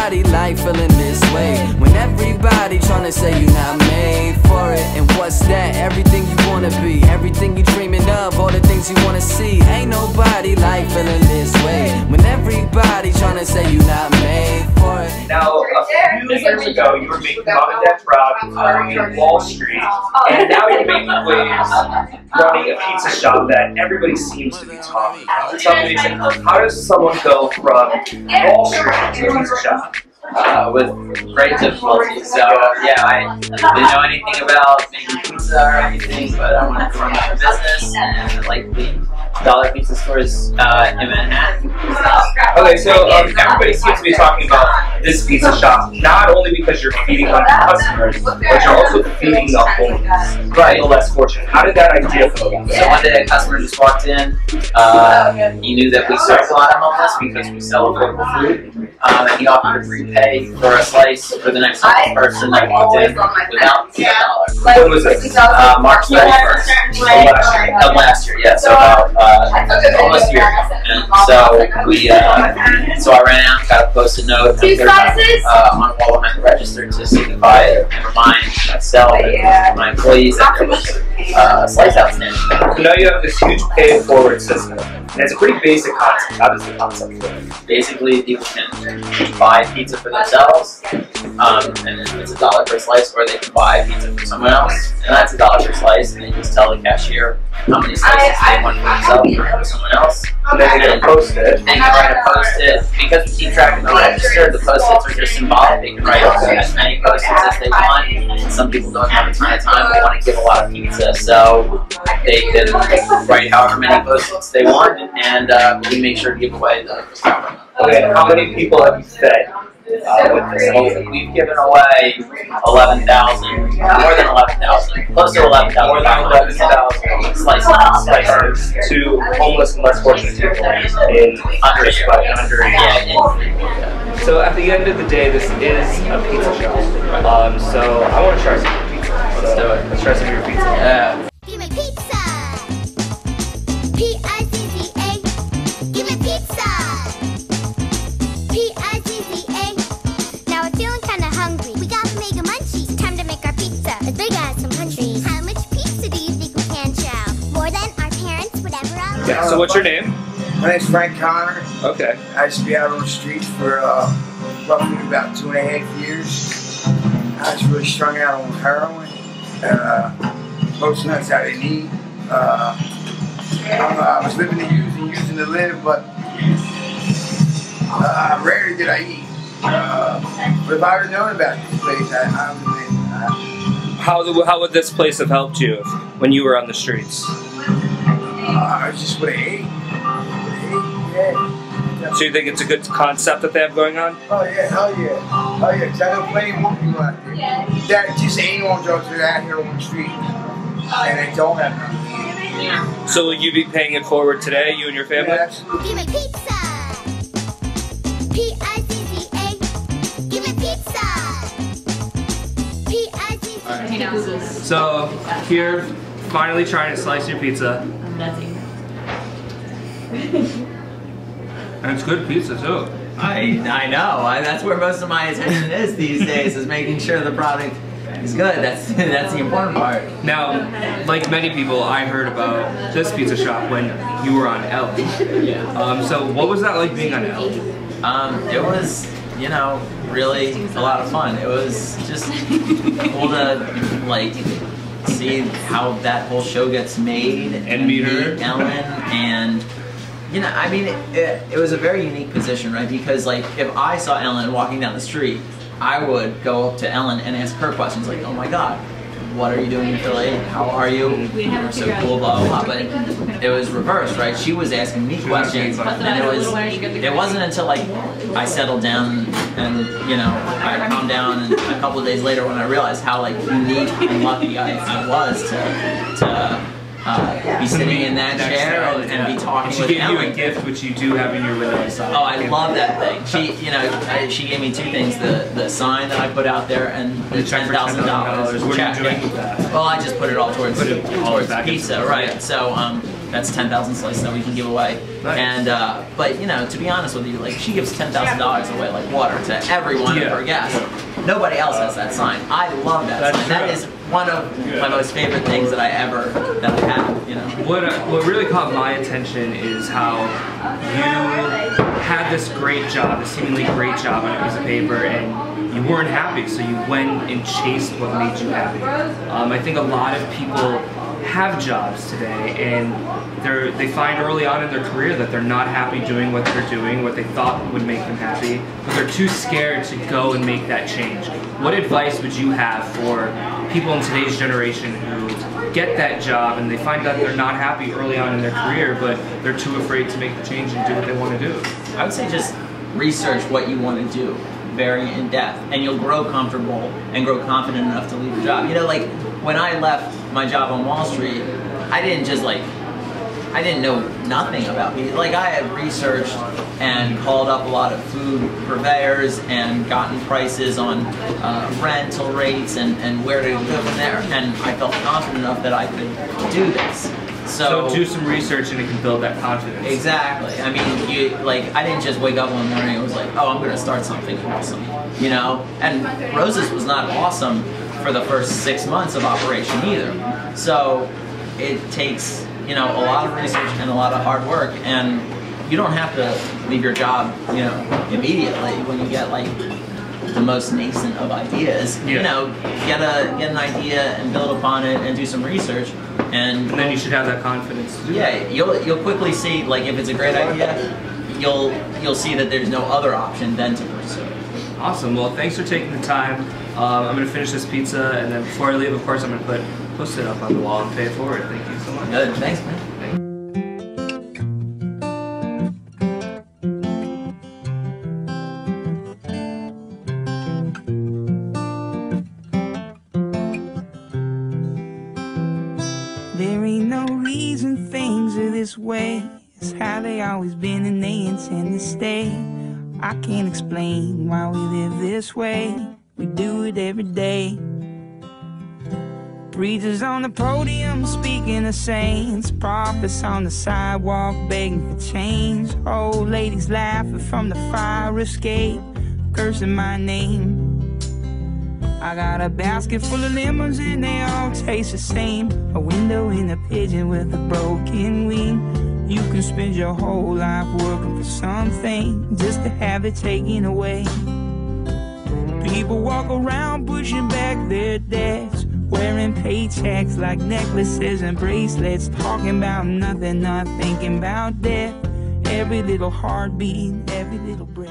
nobody like feeling this way when everybody tryna say you're not made for it. And what's that? Everything you wanna be, everything you dreaming of, all the things you wanna see. Ain't nobody like feeling this way when everybody tryna say you're not made for it. Now, a few years ago, you were making mom and dad proud in Wall Street, and now you're making waves running a pizza shop that everybody seems to be talking about. Tell me, how does someone go from Wall Street to a pizza shop? With great difficulty. So yeah, I didn't know anything about making pizza or anything, but I wanted to run my business and like the dollar pizza stores in Manhattan. Okay, so everybody seems to be talking about this pizza shop, not only because you're feeding on customers, but you're also feeding the homeless, right? The less fortunate. How did that idea come about? So one day a customer just walked in. He knew that we serve a lot of homeless because we sell affordable food, and he offered to prepay for a slice for the next person that walked in without $1. When was this? March 31st of last year. Yeah, so about almost a year ago. And so we, so I ran out, got a post-it note, and on the wall behind the register to signify and remind myself and my employees that there was a slice outstanding. So now you have this huge pay-it-forward system, and it's a pretty basic concept. How does the concept work? Basically, people can buy pizza for themselves, and it's $1 per slice, or they can buy pizza from someone else, and that's $1 per slice, and they just tell the cashier how many slices they want for themselves or for someone else. And then they can post it. They can write a post-it. Because we keep track of the register, the post-its are just symbolic. They can write as many post-its as they want. And some people don't have a ton of time but want to give a lot of pizza, so they can write however many post-its they want, and we make sure to give away the proper. Okay, how many people have you fed with this? So we've given away 11,000, more than 11,000, close to 11,000. More than 11,000 slices to homeless and less fortunate people in under Yeah. So at the end of the day, this is a pizza shop. So I want to try some of your pizza. Let's do it. Let's try some of your pizza. Yeah. Give me pizza! P-I-Z-Z-A. Give me pizza! P-I-Z-Z-A. Now we're feeling kinda hungry. We got mega munchies. Time to make our pizza as big as some countries. How much pizza do you think we can chow? More than our parents would ever allow? Yeah, so what's your name? My name's Frank Connor. Okay. I used to be out on the streets for roughly about 2.5 years. I was really strung out on heroin. Most nuts how they need. I was living to use and using to live, but rarely did I eat. But if I would have known about this place, I would have been. How would this place have helped you when you were on the streets? I just would have ate. Yeah. So you think it's a good concept that they have going on? Oh yeah, hell yeah. Oh yeah, because I know plenty more people out there that just ain't on drugs, they're out here on the street and they don't have nothing. So will you be paying it forward today, you and your family? Yeah, absolutely. Give me pizza! P-I-Z-Z-A. Give me pizza! P-I-Z-Z-A. So here, finally trying to slice your pizza. And it's good pizza too. I know. That's where most of my attention is these days, is making sure the product is good. That's the important part. Now, like many people, I heard about this pizza shop when you were on Ellen. Yeah. So what was that like being on Ellen? It was, you know, really a lot of fun. It was just cool to like see how that whole show gets made And meet her. Ellen, and you know, I mean, it was a very unique position, right? Because like, if I saw Ellen walking down the street, I would go up to Ellen and ask her questions like, "Oh my God, what are you doing in Philly? How are you? You're so cool, blah blah blah." But it was reversed, right? She was asking me questions, and it wasn't until like I settled down and you know I calmed down, and a couple of days later when I realized how like unique and lucky I was to be sitting in that chair and be talking with She gave Ellen. you a gift, which you do have in your window inside. Oh, I love that thing. She gave me two things: the sign that I put out there and the $10,000 What are check. you doing with that? Well, I just put it all towards pizza, right? Yeah. So that's 10,000 slices that we can give away. Nice. And but to be honest with you, like she gives $10,000 away like water to every one of her guests. Nobody else has that sign. I love that sign. That is one of my most favorite things that I have. What really caught my attention is how you had this great job, this seemingly great job on a piece of paper, and you weren't happy, so you went and chased what made you happy. I think a lot of people have jobs today, and they find early on in their career that they're not happy doing what they're doing, what they thought would make them happy, but they're too scared to go and make that change. What advice would you have for people in today's generation who get that job and they find that they're not happy early on in their career, but they're too afraid to make the change and do what they want to do? I would say just research what you want to do very in depth, and you'll grow comfortable and grow confident enough to leave your job. Like when I left my job on Wall Street, I didn't know nothing about meat. Like I had researched and called up a lot of food purveyors and gotten prices on rental rates and where to go from there. And I felt confident enough that I could do this. So do some research and it can build that confidence. Exactly. I mean, I didn't just wake up one morning and was like, oh, I'm going to start something awesome, And Rose's was not awesome for the first 6 months of operation either. So it takes, a lot of research and a lot of hard work, and you don't have to leave your job, immediately when you get like the most nascent of ideas. Yeah. Get an idea and build upon it and do some research, and then you should have that confidence to do that. You'll quickly see, like, if it's a great idea, you'll see that there's no other option than to pursue. Awesome. Well, thanks for taking the time. I'm going to finish this pizza, and then before I leave, of course, I'm going to post it up on the wall and pay it forward. Thank you so much. Good. Thanks, man. There ain't no reason things are this way. It's how they always been and they intend to stay. I can't explain why we live this way. We do it every day. Preachers on the podium speaking of saints, prophets on the sidewalk begging for change, old ladies laughing from the fire escape, cursing my name. I got a basket full of lemons and they all taste the same. A window in a pigeon with a broken wing. You can spend your whole life working for something just to have it taken away. People walk around pushing back their debts, wearing paychecks like necklaces and bracelets, talking about nothing, not thinking about death. Every little heartbeat, every little breath.